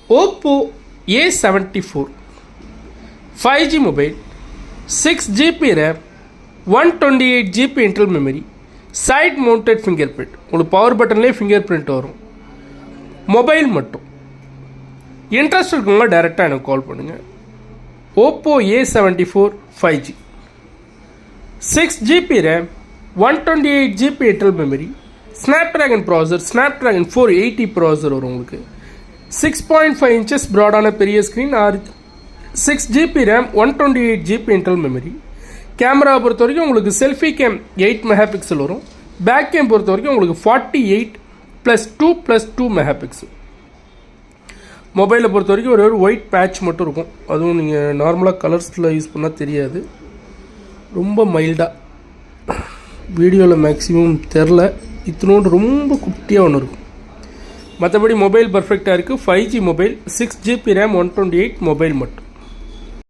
Oppo A74 5G mobile, 6GB RAM, 128GB internal memory, side mounted fingerprint. உங்களுக்கு power பட்டன்லேயே finger print வரும். Mobile மட்டும். Interest இருக்குங்களா டைரெக்டாக எனக்கு கால் பண்ணுங்கள். Oppo A74 5G, 6GB RAM, 128GB internal memory, Snapdragon processor, Snapdragon 480 processor வரும் உங்களுக்கு. 6.5 inches ப்ராடான பெரிய screen, 6GB RAM, 128GB internal memory. Camera பொறுத்த வரைக்கும் உங்களுக்கு செல்ஃபி கேம் 8 மெகாபிக்சல் வரும். பேக் கேம் பொறுத்த வரைக்கும் உங்களுக்கு 48+2+2 மெகாபிக்சல். மொபைலை பொறுத்த வரைக்கும் ஒரு ஒயிட் பேட்ச் மட்டும் இருக்கும். அதுவும் நீங்கள் நார்மலாக கலர்ஸில் யூஸ் பண்ணால் தெரியாது. ரொம்ப மைல்டாக வீடியோவில் மேக்ஸிமம் தெரில, இத்தனோடு ரொம்ப குட்டியாக ஒன்று இருக்கும். மற்றபடி மொபைல் பர்ஃபெக்டாக இருக்குது. 5G mobile, 6GB RAM, 128 mobile மட்டும்.